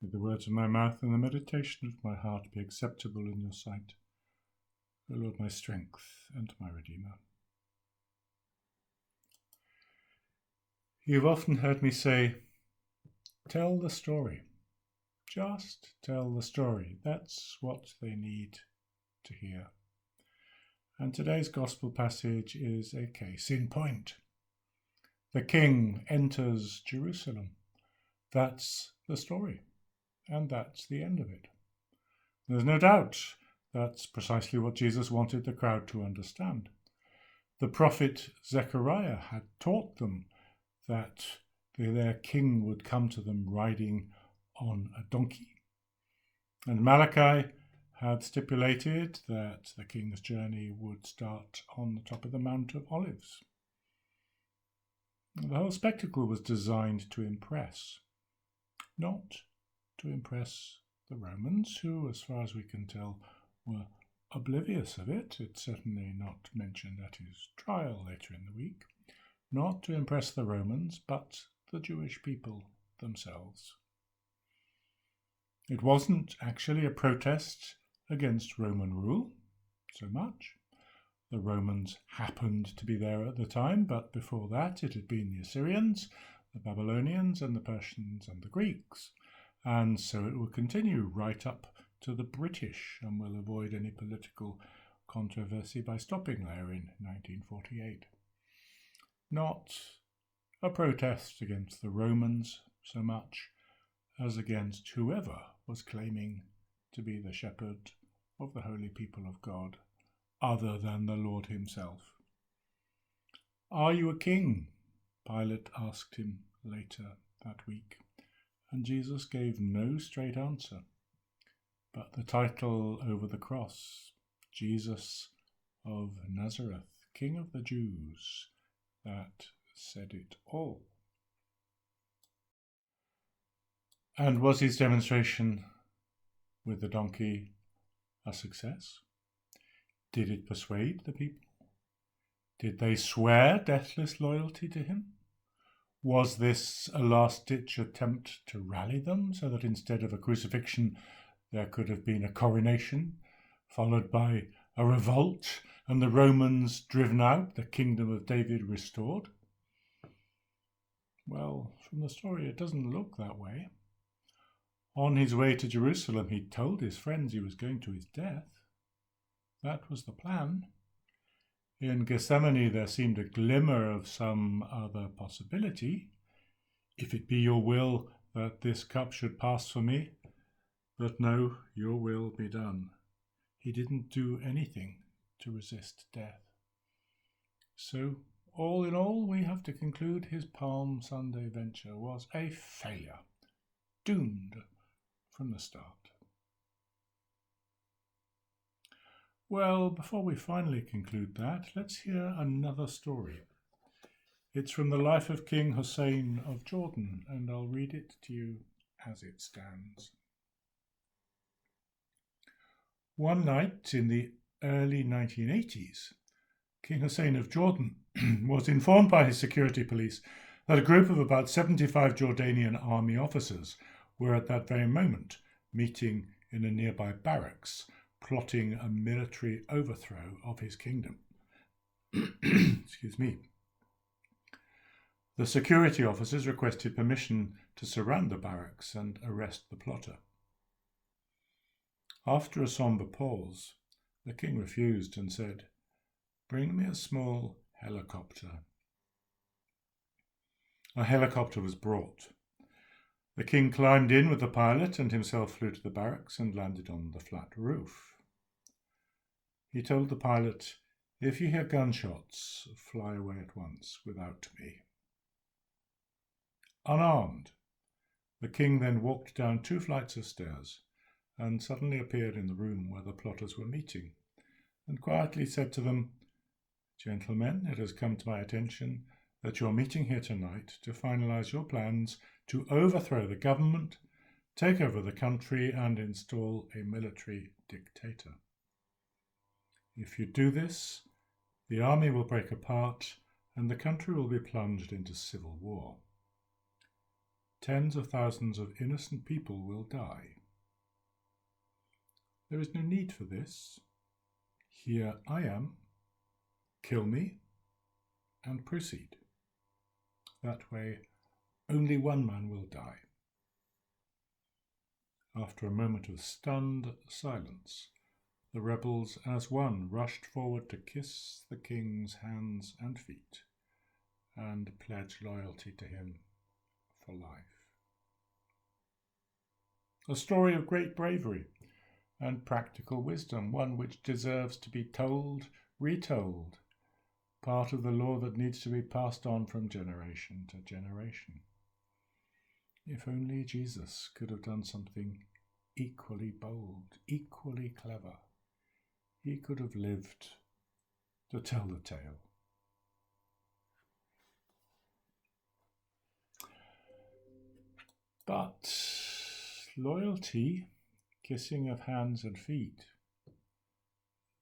May the words of my mouth and the meditation of my heart be acceptable in your sight, O Lord, my strength and my Redeemer. You've often heard me say, tell the story. Just tell the story. That's what they need to hear. And today's Gospel passage is a case in point. The King enters Jerusalem. That's the story. And that's the end of it. There's no doubt that's precisely what Jesus wanted the crowd to understand. The prophet Zechariah had taught them that their king would come to them riding on a donkey. And Malachi had stipulated that the king's journey would start on the top of the Mount of Olives. The whole spectacle was designed to impress, not to impress the Romans, who, as far as we can tell, were oblivious of it. It's certainly not mentioned at his trial later in the week. Not to impress the Romans, but the Jewish people themselves. It wasn't actually a protest against Roman rule so much. The Romans happened to be there at the time, but before that it had been the Assyrians, the Babylonians, and the Persians and the Greeks. And so it will continue right up to the British, and will avoid any political controversy by stopping there in 1948. Not a protest against the Romans so much as against whoever was claiming to be the shepherd of the holy people of God, other than the Lord himself. "Are you a king?" Pilate asked him later that week. And Jesus gave no straight answer, but the title over the cross, Jesus of Nazareth, King of the Jews, that said it all. And was his demonstration with the donkey a success? Did it persuade the people? Did they swear deathless loyalty to him? Was this a last-ditch attempt to rally them so that instead of a crucifixion there could have been a coronation, followed by a revolt and the Romans driven out, the kingdom of David restored? Well, from the story it doesn't look that way. On his way to Jerusalem he told his friends he was going to his death. That was the plan. In Gethsemane there seemed a glimmer of some other possibility. If it be your will that this cup should pass from me, but no, your will be done. He didn't do anything to resist death. So, all in all, we have to conclude his Palm Sunday venture was a failure, doomed from the start. Well, before we finally conclude that, let's hear another story. It's from the life of King Hussein of Jordan, and I'll read it to you as it stands. One night in the early 1980s, King Hussein of Jordan was informed by his security police that a group of about 75 Jordanian army officers were at that very moment meeting in a nearby barracks, plotting a military overthrow of his kingdom. Excuse me. The security officers requested permission to surround the barracks and arrest the plotter. After a sombre pause, the king refused and said, "Bring me a small helicopter." A helicopter was brought. The king climbed in with the pilot and himself flew to the barracks and landed on the flat roof. He told the pilot, "If you hear gunshots, fly away at once without me." Unarmed, the king then walked down 2 flights of stairs and suddenly appeared in the room where the plotters were meeting and quietly said to them, "Gentlemen, it has come to my attention that you're meeting here tonight to finalize your plans to overthrow the government, take over the country, and install a military dictator. If you do this, the army will break apart and the country will be plunged into civil war. Tens of thousands of innocent people will die. There is no need for this. Here I am. Kill me and proceed. That way, only one man will die. After a moment of stunned silence, the rebels as one rushed forward to kiss the king's hands and feet and pledge loyalty to him for life. A story of great bravery and practical wisdom, one which deserves to be told, retold, part of the law that needs to be passed on from generation to generation. If only Jesus could have done something equally bold, equally clever. He could have lived to tell the tale. But loyalty, kissing of hands and feet,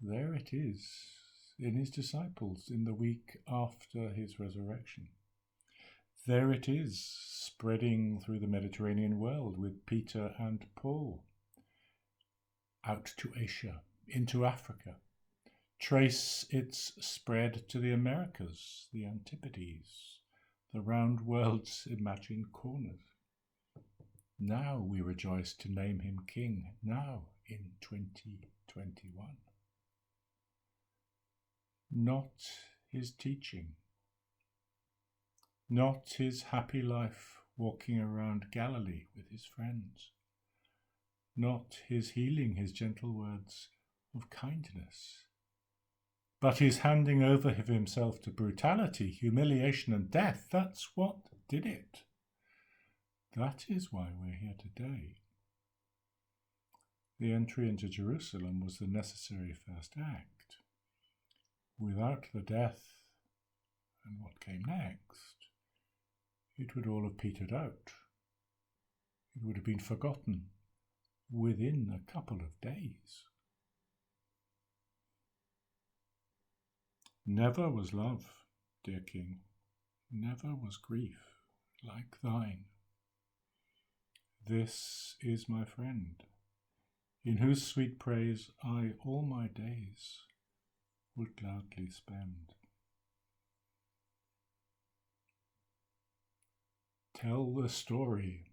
there it is in his disciples in the week after his resurrection. There it is, spreading through the Mediterranean world with Peter and Paul. Out to Asia, into Africa. Trace its spread to the Americas, the Antipodes, the round world's imagined corners. Now we rejoice to name him King, now in 2021. Not his teaching, not his happy life walking around Galilee with his friends, not his healing, his gentle words of kindness, but his handing over of himself to brutality, humiliation and death. That's what did it. That is why we're here today. The entry into Jerusalem was the necessary first act. Without the death and what came next, it would all have petered out. It would have been forgotten within a couple of days. Never was love, dear King, never was grief like thine. This is my friend, in whose sweet praise I all my days would gladly spend. Tell the story